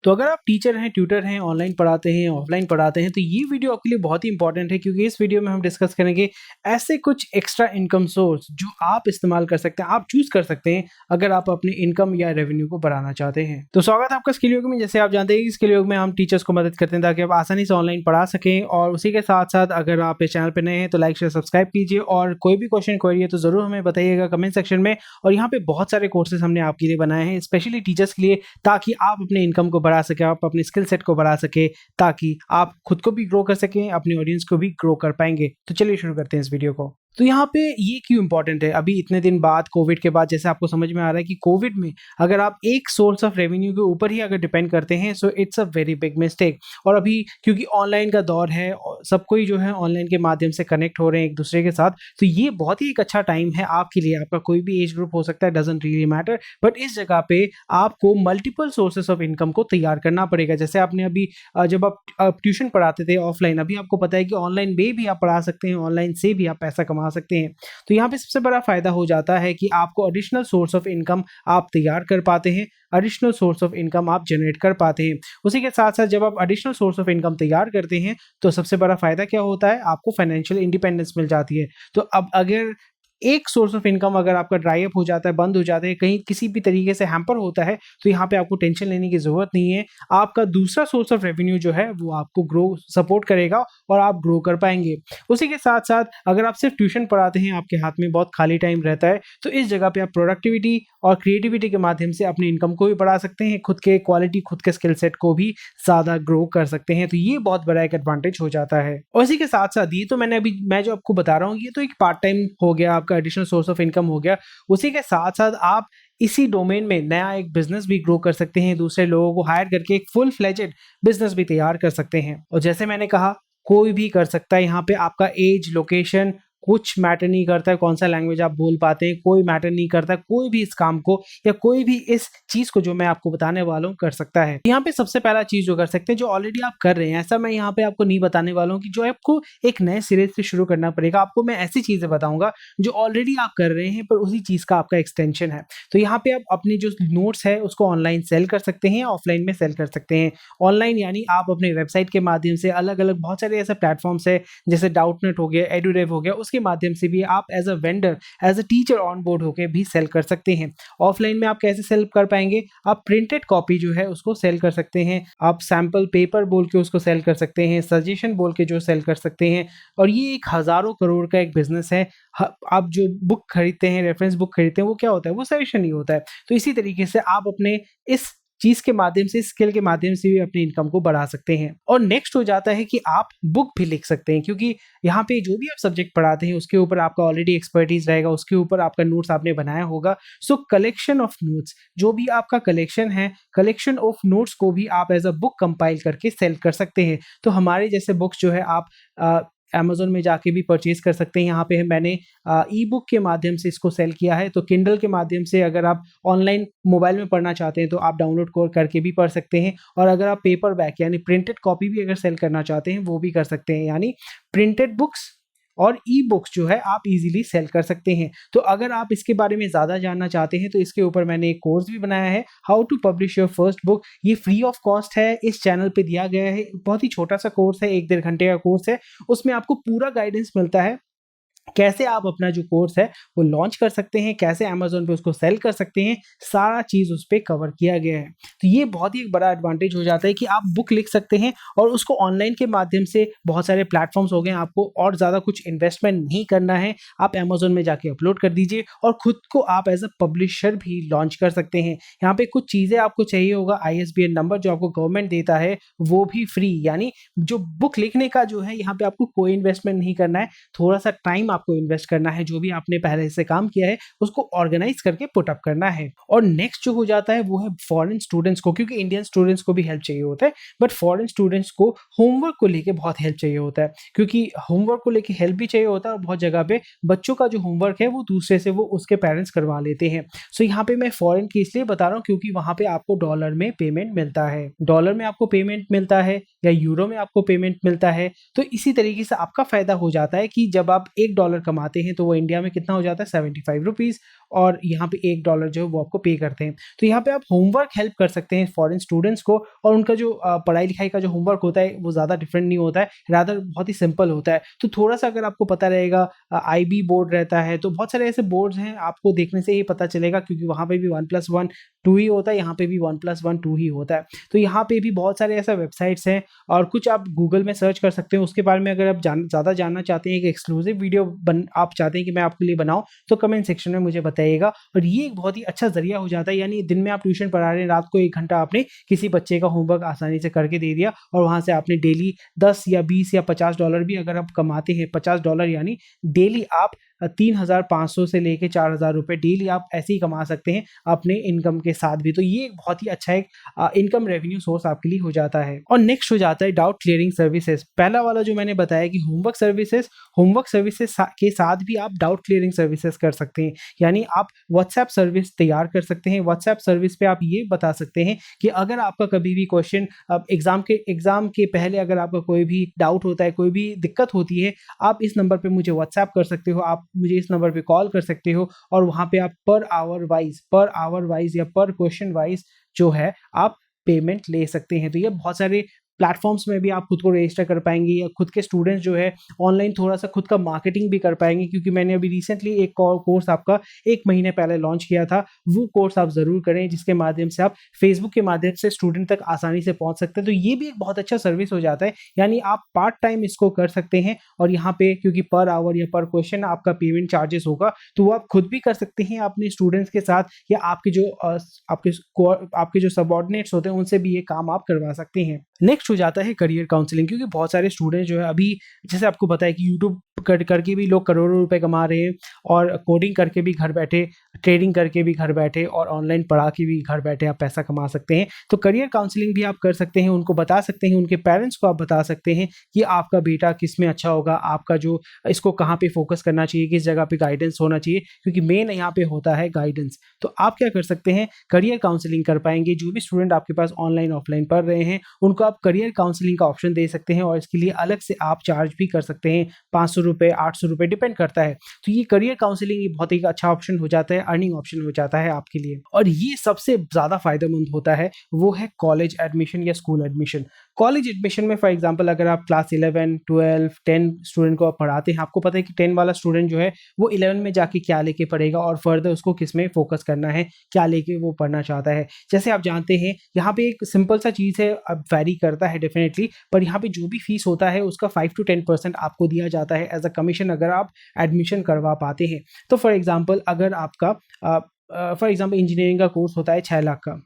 तो अगर आप टीचर हैं, ट्यूटर हैं, ऑनलाइन पढ़ाते हैं, ऑफलाइन पढ़ाते हैं, तो ये वीडियो आपके लिए बहुत ही इंपॉर्टेंट है क्योंकि इस वीडियो में हम डिस्कस करेंगे ऐसे कुछ एक्स्ट्रा इनकम सोर्स जो आप इस्तेमाल कर सकते हैं, आप चूज कर सकते हैं अगर आप अपनी इनकम या रेवेन्यू को बढ़ाना चाहते हैं। तो स्वागत है आपका स्किल योग में। जैसे आप जानते हैं स्किल योग में हम टीचर्स को मदद करते हैं ताकि आप आसानी से ऑनलाइन पढ़ा सकें, और उसी के साथ साथ अगर आप इस चैनल पर नए हैं तो लाइक शेयर सब्सक्राइब कीजिए, और कोई भी क्वेश्चन क्वेरी है तो जरूर हमें बताइएगा कमेंट सेक्शन में। और यहाँ पे बहुत सारे कोर्सेज हमने आपके लिए बनाए हैं स्पेशली टीचर्स के लिए, ताकि आप अपने इनकम को बढ़ा सके, आप अपने स्किल सेट को बढ़ा सके, ताकि आप खुद को भी ग्रो कर सकें, अपनी ऑडियंस को भी ग्रो कर पाएंगे। तो चलिए शुरू करते हैं इस वीडियो को। तो यहाँ पे ये क्यों इंपॉर्टेंट है, अभी इतने दिन बाद कोविड के बाद जैसे आपको समझ में आ रहा है कि कोविड में अगर आप एक सोर्स ऑफ रेवेन्यू के ऊपर ही अगर डिपेंड करते हैं so it's a very big mistake. और अभी क्योंकि ऑनलाइन का दौर है, सब कोई जो है ऑनलाइन के माध्यम से कनेक्ट हो रहे हैं एक दूसरे के साथ, तो ये बहुत ही एक अच्छा टाइम है आपके लिए। आपका कोई भी एज ग्रुप हो सकता है, डजंट रियली मैटर, बट इस जगह पे आपको मल्टीपल सोर्सेस ऑफ इनकम को तैयार करना पड़ेगा। जैसे आपने अभी जब आप ट्यूशन पढ़ाते थे ऑफलाइन, अभी आपको पता है कि ऑनलाइन में भी आप पढ़ा सकते हैं, ऑनलाइन से भी आप पैसा कमा सकते हैं। तो यहाँ पे सबसे बड़ा फायदा हो जाता है कि आपको एडिशनल सोर्स ऑफ इनकम आप तैयार कर पाते हैं, एडिशनल सोर्स ऑफ इनकम आप जनरेट कर पाते हैं। उसी के साथ साथ जब आप एडिशनल सोर्स ऑफ इनकम तैयार करते हैं तो सबसे बड़ा फायदा क्या होता है, आपको फाइनेंशियल इंडिपेंडेंस मिल जाती है। तो अब अगर एक सोर्स ऑफ इनकम अगर आपका ड्राई अप हो जाता है, बंद हो जाता है, कहीं किसी भी तरीके से हैम्पर होता है, तो यहाँ पे आपको टेंशन लेने की जरूरत नहीं है। आपका दूसरा सोर्स ऑफ रेवेन्यू जो है वो आपको ग्रो सपोर्ट करेगा और आप ग्रो कर पाएंगे। उसी के साथ साथ अगर आप सिर्फ ट्यूशन पढ़ाते हैं, आपके हाथ में बहुत खाली टाइम रहता है, तो इस जगह पे आप प्रोडक्टिविटी और क्रिएटिविटी के माध्यम से अपनी इनकम को भी बढ़ा सकते हैं, खुद के क्वालिटी, खुद के स्किल सेट को भी ज्यादा ग्रो कर सकते हैं। तो ये बहुत बड़ा एक एडवांटेज हो जाता है। और इसी के साथ साथ ये तो मैं जो आपको बता रहा हूँ ये तो एक पार्ट टाइम हो गया, आपका एडिशनल सोर्स ऑफ इनकम हो गया। उसी के साथ साथ आप इसी डोमेन में नया एक बिजनेस भी ग्रो कर सकते हैं, दूसरे लोगों को हायर करके एक फुल फ्लेजेड बिजनेस भी तैयार कर सकते हैं। और जैसे मैंने कहा, कोई भी कर सकता है। यहाँ पे आपका एज, लोकेशन कुछ मैटर नहीं करता है, कौन सा लैंग्वेज आप बोल पाते हैं कोई मैटर नहीं करता। कोई भी इस काम को या कोई भी इस चीज को जो मैं आपको बताने वाला हूँ कर सकता है। यहाँ पे सबसे पहला चीज जो कर सकते हैं, जो ऑलरेडी आप कर रहे हैं, ऐसा मैं यहाँ पे आपको नहीं बताने वाला हूँ कि जो आपको एक नए सिरे से शुरू करना पड़ेगा। आपको मैं ऐसी चीजें बताऊंगा जो ऑलरेडी आप कर रहे हैं पर उसी चीज का आपका एक्सटेंशन है। तो यहाँ पे आप अपने जो नोट्स है उसको ऑनलाइन सेल कर सकते हैं, ऑफलाइन में सेल कर सकते हैं। ऑनलाइन यानी आप अपने वेबसाइट के माध्यम से, अलग अलग बहुत सारे ऐसे प्लेटफॉर्म्स है जैसे डाउटनेट हो गया, एडुरेव हो गया, उसके माध्यम से भी आप as a vendor, as a teacher on board होकर भी सेल कर सकते हैं। ऑफलाइन में आप कैसे सेल कर पाएंगे, आप प्रिंटेड कॉपी जो है उसको सेल कर सकते हैं, आप सैंपल पेपर बोल के उसको सेल कर सकते हैं, सजेशन बोल के जो सेल कर सकते हैं। और ये एक हजारों करोड़ का एक बिजनेस है। आप जो बुक खरीदते हैं, रेफरेंस बुक खरीदते हैं, वो क्या होता है, वो सजेशन ही होता है। तो इसी तरीके से आप अपने इस चीज के माध्यम से, स्किल के माध्यम से भी अपनी इनकम को बढ़ा सकते हैं। और नेक्स्ट हो जाता है कि आप बुक भी लिख सकते हैं, क्योंकि यहाँ पे जो भी आप सब्जेक्ट पढ़ाते हैं उसके ऊपर आपका ऑलरेडी एक्सपर्टीज रहेगा, उसके ऊपर आपका नोट्स आपने बनाया होगा। सो कलेक्शन ऑफ नोट्स, जो भी आपका कलेक्शन है, कलेक्शन ऑफ नोट्स को भी आप एज अ बुक कंपाइल करके सेल कर सकते हैं। तो हमारे जैसे बुक्स जो है आप अमेजोन में जाके भी परचेज कर सकते हैं। यहाँ पे मैंने ई बुक के माध्यम से इसको सेल किया है। तो किंडल के माध्यम से अगर आप ऑनलाइन मोबाइल में पढ़ना चाहते हैं तो आप डाउनलोड करके भी पढ़ सकते हैं। और अगर आप पेपर बैक यानी प्रिंटेड कॉपी भी अगर सेल करना चाहते हैं वो भी कर सकते हैं, यानी प्रिंटेड बुक्स और ई बुक्स जो है आप इजीली सेल कर सकते हैं। तो अगर आप इसके बारे में ज़्यादा जानना चाहते हैं तो इसके ऊपर मैंने एक कोर्स भी बनाया है, how to publish your first book. ये फ्री ऑफ कॉस्ट है, इस चैनल पे दिया गया है। बहुत ही छोटा सा कोर्स है, 1-1.5 घंटे का कोर्स है। उसमें आपको पूरा गाइडेंस मिलता है कैसे आप अपना जो कोर्स है वो लॉन्च कर सकते हैं, कैसे अमेजोन पे उसको सेल कर सकते हैं, सारा चीज उस पे कवर किया गया है। तो ये बहुत ही एक बड़ा एडवांटेज हो जाता है कि आप बुक लिख सकते हैं और उसको ऑनलाइन के माध्यम से, बहुत सारे प्लेटफॉर्म्स हो गए, आपको और ज्यादा कुछ इन्वेस्टमेंट नहीं करना है। आप अमेजोन में जाके अपलोड कर दीजिए और खुद को आप एज अ पब्लिशर भी लॉन्च कर सकते हैं। यहाँ पे कुछ चीजें आपको चाहिए होगा, ISBN नंबर जो आपको गवर्नमेंट देता है वो भी फ्री, यानी जो बुक लिखने का जो है यहाँ पे आपको कोई इन्वेस्टमेंट नहीं करना है, थोड़ा सा टाइम आपको इन्वेस्ट करना है, जो भी आपने पहले से काम किया है उसको ऑर्गेनाइज करके पुट अप करना है। और नेक्स्ट जो हो जाता है वो है फॉरेन स्टूडेंट्स को, क्योंकि इंडियन स्टूडेंट्स को भी हेल्प चाहिए होता है, बट फॉरेन स्टूडेंट्स को होमवर्क को लेके बहुत हेल्प चाहिए होता है, क्योंकि होमवर्क को लेके हेल्प भी चाहिए होता है। और बहुत जगह पे बच्चों का जो होमवर्क है वो दूसरे से वो उसके पेरेंट्स करवा लेते हैं। सो यहाँ पे मैं फॉरेन की इसलिए बता रहा हूँ क्योंकि वहां पे आपको डॉलर में पेमेंट मिलता है, डॉलर में आपको पेमेंट मिलता है या यूरो में आपको पेमेंट मिलता है। तो इसी तरीके से आपका फायदा हो जाता है कि जब आप $1 कमाते हैं तो वो इंडिया में कितना हो जाता है, 75 रुपीज। और यहाँ पे $1 जो है वो आपको पे करते हैं। तो यहाँ पे आप होमवर्क हेल्प कर सकते हैं फॉरेन स्टूडेंट्स को, और उनका जो पढ़ाई लिखाई का जो होमवर्क होता है वो ज़्यादा डिफरेंट नहीं होता है, रादर बहुत ही सिंपल होता है। तो थोड़ा सा अगर आपको पता रहेगा, IB बोर्ड रहता है, तो बहुत सारे ऐसे बोर्ड्स हैं आपको देखने से ही पता चलेगा, क्योंकि वहाँ पे भी 1+1 2 ही होता है, यहाँ पे भी 1+1 2 ही होता है। तो यहाँ पे भी बहुत सारे ऐसे वेबसाइट्स हैं, और कुछ आप गूगल में सर्च कर सकते हैं उसके बारे में। अगर आप ज़्यादा जानना चाहते हैं कि एक्सक्लूसिव वीडियो आप चाहते हैं कि मैं आपके लिए बनाऊं, तो कमेंट सेक्शन में मुझे बताइएगा। और ये एक बहुत ही अच्छा जरिया हो जाता है, यानी दिन में आप ट्यूशन पढ़ा रहे हैं, रात को 1 घंटा आपने किसी बच्चे का होमवर्क आसानी से करके दे दिया, और वहाँ से आपने डेली 10 या 20 या $50 भी अगर आप कमाते हैं, $50 यानी डेली आप 3,500 से लेके 4,000 रुपये डेली आप ऐसे ही कमा सकते हैं अपने इनकम के साथ भी। तो ये एक बहुत ही अच्छा एक इनकम रेवेन्यू सोर्स आपके लिए हो जाता है। और नेक्स्ट हो जाता है डाउट क्लियरिंग सर्विसेज। पहला वाला जो मैंने बताया कि होमवर्क सर्विसेज के साथ भी आप डाउट क्लियरिंग सर्विसेज कर सकते हैं, यानी आप व्हाट्सएप सर्विस तैयार कर सकते हैं। व्हाट्सएप सर्विस पे आप ये बता सकते हैं कि अगर आपका कभी भी क्वेश्चन एग्जाम के पहले अगर आपका कोई भी डाउट होता है, कोई भी दिक्कत होती है, आप इस नंबर पे मुझे व्हाट्सएप कर सकते हो, आप मुझे इस नंबर पे कॉल कर सकते हो, और वहाँ पे आप पर आवर वाइज या पर क्वेश्चन वाइज जो है आप पेमेंट ले सकते हैं। तो ये बहुत सारे प्लेटफॉर्म्स में भी आप खुद को रजिस्टर कर पाएंगे, या खुद के स्टूडेंट्स जो है ऑनलाइन थोड़ा सा खुद का मार्केटिंग भी कर पाएंगे, क्योंकि मैंने अभी रिसेंटली एक कोर्स आपका 1 महीने पहले लॉन्च किया था। वो कोर्स आप ज़रूर करें, जिसके माध्यम से आप फेसबुक के माध्यम से स्टूडेंट तक आसानी से पहुंच सकते हैं। तो ये भी एक बहुत अच्छा सर्विस हो जाता है, यानी आप पार्ट टाइम इसको कर सकते हैं, और यहाँ पे क्योंकि पर आवर या पर क्वेश्चन आपका पेमेंट चार्जेस होगा, तो वो आप खुद भी कर सकते हैं अपने स्टूडेंट्स के साथ, या आपके जो सबऑर्डिनेट्स होते हैं उनसे भी ये काम आप करवा सकते हैं। नेक्स्ट हो जाता है करियर काउंसलिंग, क्योंकि बहुत सारे स्टूडेंट जो है अभी, जैसे आपको पता है कि यूट्यूब करके भी लोग करोड़ों रुपए कमा रहे हैं, और कोडिंग करके भी घर बैठे, ट्रेडिंग करके भी घर बैठे, और ऑनलाइन पढ़ा के भी घर बैठे आप पैसा कमा सकते हैं। तो करियर काउंसलिंग भी आप कर सकते हैं, उनको बता सकते हैं, उनके पेरेंट्स को आप बता सकते हैं कि आपका बेटा किस में अच्छा होगा, आपका जो इसको कहाँ पे फोकस करना चाहिए, किस जगह पे गाइडेंस होना चाहिए, क्योंकि मेन यहाँ पे होता है गाइडेंस। तो आप क्या कर सकते हैं, करियर काउंसलिंग कर पाएंगे। जो भी स्टूडेंट आपके पास ऑनलाइन ऑफलाइन पढ़ रहे हैं, उनको आप करियर काउंसलिंग का ऑप्शन दे सकते हैं, और इसके लिए अलग से आप चार्ज भी कर सकते हैं, 500 रुपये, 800 रुपये, डिपेंड करता है। तो ये करियर काउंसलिंग ये बहुत ही अच्छा ऑप्शन हो जाता है, अर्निंग ऑप्शन हो जाता है आपके लिए। और ये सबसे ज़्यादा फायदेमंद होता है, वो है कॉलेज एडमिशन या स्कूल एडमिशन। कॉलेज एडमिशन में फॉर एग्जांपल अगर आप क्लास 11, 12, 10 स्टूडेंट को आप पढ़ाते हैं, आपको पता है कि 10 वाला स्टूडेंट जो है वो 11 में जाके क्या लेके पढ़ेगा, और फर्दर उसको किस में फोकस करना है, क्या लेके वो पढ़ना चाहता है। जैसे आप जानते हैं यहाँ पे एक सिंपल सा चीज़ है, अब वेरी करता है डेफिनेटली, पर यहाँ पे जो भी फीस होता है उसका 5 to 10% आपको दिया जाता है एज अ कमीशन, अगर आप एडमिशन करवा पाते हैं। तो फॉर एग्जांपल अगर आपका इंजीनियरिंग का कोर्स होता है 6 लाख का,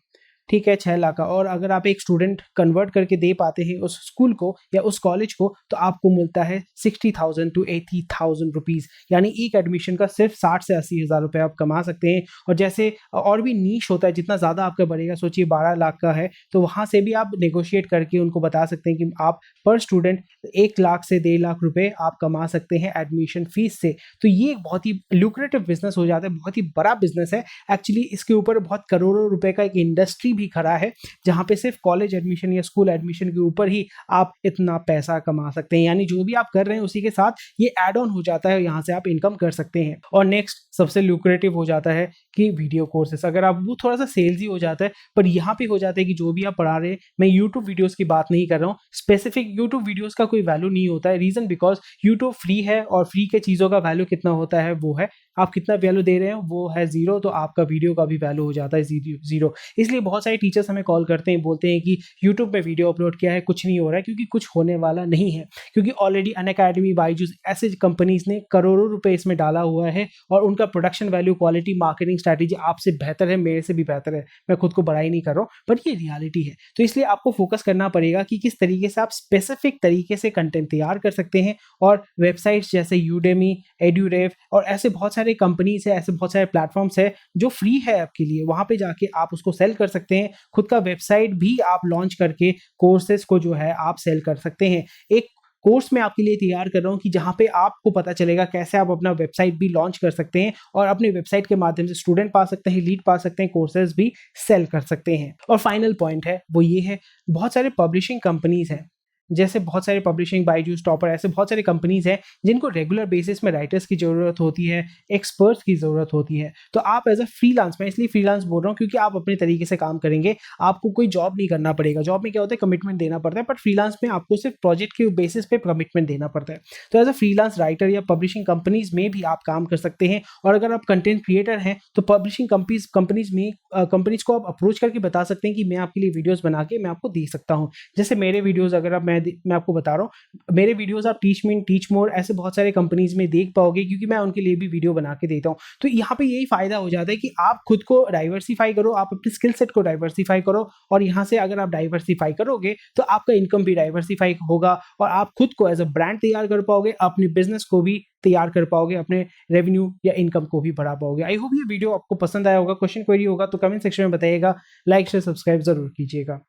ठीक है, 6 लाख का, और अगर आप एक स्टूडेंट कन्वर्ट करके दे पाते हैं उस स्कूल को या उस कॉलेज को, तो आपको मिलता है 60,000 to 80,000 रुपीज़, यानी एक एडमिशन का सिर्फ 60 से 80,000 रुपये आप कमा सकते हैं। और जैसे और भी नीश होता है, जितना ज़्यादा आपका बढ़ेगा, सोचिए 12 लाख का है, तो वहाँ से भी आप नेगोशिएट करके उनको बता सकते हैं कि आप पर स्टूडेंट 1 लाख से 1.5 लाख रुपये आप कमा सकते हैं एडमिशन फीस से। तो ये एक बहुत ही लुक्रेटिव बिजनेस हो जाता है, बहुत ही बड़ा बिजनेस है एक्चुअली। इसके ऊपर बहुत करोड़ों रुपए का एक इंडस्ट्री भी खड़ा है, जहां पे सिर्फ कॉलेज एडमिशन या स्कूल एडमिशन के ऊपर ही आप इतना पैसा कमा सकते हैं, यानी जो भी आप कर रहे हैं उसी के साथ ये ऐड ऑन हो जाता है, यहां से आप इनकम कर सकते हैं। और नेक्स्ट सबसे लुक्रेटिव हो जाता है कि वीडियो कोर्सेस, अगर आप वो थोड़ा सा सेल्स हो जाता है, पर यहाँ पे हो जाता है कि जो भी आप पढ़ा रहे हैं, मैं यूट्यूब वीडियोस की बात नहीं कर रहा हूँ, स्पेसिफिक यूट्यूब वीडियोस का कोई वैल्यू नहीं होता है। रीजन बिकॉज यूट्यूब फ्री है, और फ्री के चीज़ों का वैल्यू कितना होता है, वो है आप कितना वैल्यू दे रहे हैं, वो है 0, तो आपका वीडियो का भी वैल्यू हो जाता है 0। इसलिए बहुत सारे टीचर्स हमें कॉल करते हैं, बोलते हैं कि यूट्यूब में वीडियो अपलोड किया है, कुछ नहीं हो रहा है, क्योंकि कुछ होने वाला नहीं है, क्योंकि ऑलरेडी अनअकैडमी, बायजूस ऐसे कंपनीज ने करोड़ों रुपए इसमें डाला हुआ है, और उनका production value, quality, marketing strategy आपसे बेहतर है, मेरे से भी बेहतर है। मैं खुद को बड़ाई नहीं कर रहा हूँ, बट ये रियलिटी है। तो इसलिए आपको फोकस करना पड़ेगा कि किस तरीके से आप स्पेसिफिक तरीके से कंटेंट तैयार कर सकते हैं। और वेबसाइट्स जैसे यूडेमी, एड्यूरेव और ऐसे बहुत सारे कंपनीज है, ऐसे बहुत सारे प्लेटफॉर्म्स है जो फ्री है आपके लिए, वहां पे जाके आप उसको सेल कर सकते हैं। खुद का वेबसाइट भी आप लॉन्च करके कोर्सेज को जो है आप सेल कर सकते हैं। एक कोर्स मैं आपके लिए तैयार कर रहा हूं कि जहां पे आपको पता चलेगा कैसे आप अपना वेबसाइट भी लॉन्च कर सकते हैं, और अपने वेबसाइट के माध्यम से स्टूडेंट पा सकते हैं, लीड पा सकते हैं, कोर्सेज भी सेल कर सकते हैं। और फाइनल पॉइंट है वो ये है, बहुत सारे पब्लिशिंग कंपनीज हैं जैसे बहुत सारे पब्लिशिंग, बायजूस, टॉपर, ऐसे बहुत सारे कंपनीज हैं जिनको रेगुलर बेसिस में राइटर्स की ज़रूरत होती है, एक्सपर्ट्स की ज़रूरत होती है। तो आप एज अ फ्रीलांस, मैं इसलिए फ्रीलांस बोल रहा हूँ क्योंकि आप अपने तरीके से काम करेंगे, आपको कोई जॉब नहीं करना पड़ेगा। जॉब में क्या होता है, कमिटमेंट देना पड़ता है, बट फ्रीलांस में आपको सिर्फ प्रोजेक्ट के बेसिस पे कमिटमेंट देना पड़ता है। तो एज अ फ्रीलांस राइटर या पब्लिशिंग कंपनीज में भी आप काम कर सकते हैं। और अगर आप कंटेंट क्रिएटर हैं तो पब्लिशिंग कंपनीज में कंपनीज को आप अप्रोच करके बता सकते हैं कि मैं आपके लिए वीडियोस बना के मैं आपको दे सकता हूँ। जैसे मेरे वीडियोस, अगर आप मैं आपको बता रहा हूँ, मेरे वीडियोस आप टीच मी, टीच मोर, ऐसे बहुत सारे कंपनीज में देख पाओगे क्योंकि मैं उनके लिए भी वीडियो बना के देता हूँ। तो यहाँ पे यही फायदा हो जाता है कि आप खुद को डाइवर्सिफाई करो, आप अपने स्किल सेट को डाइवर्सिफाई करो, और यहाँ से अगर आप डाइवर्सिफाई करोगे तो आपका इनकम भी डाइवर्सिफाई होगा और आप खुद को एज अ ब्रांड तैयार कर पाओगे, अपने बिजनेस को भी तैयार कर पाओगे, अपने रेवेन्यू या इनकम को भी बढ़ा पाओगे। आई होप ये वीडियो आपको पसंद आया होगा। क्वेश्चन क्वेरी होगा तो कमेंट सेक्शन में बताइएगा। लाइक शेयर सब्सक्राइब जरूर कीजिएगा।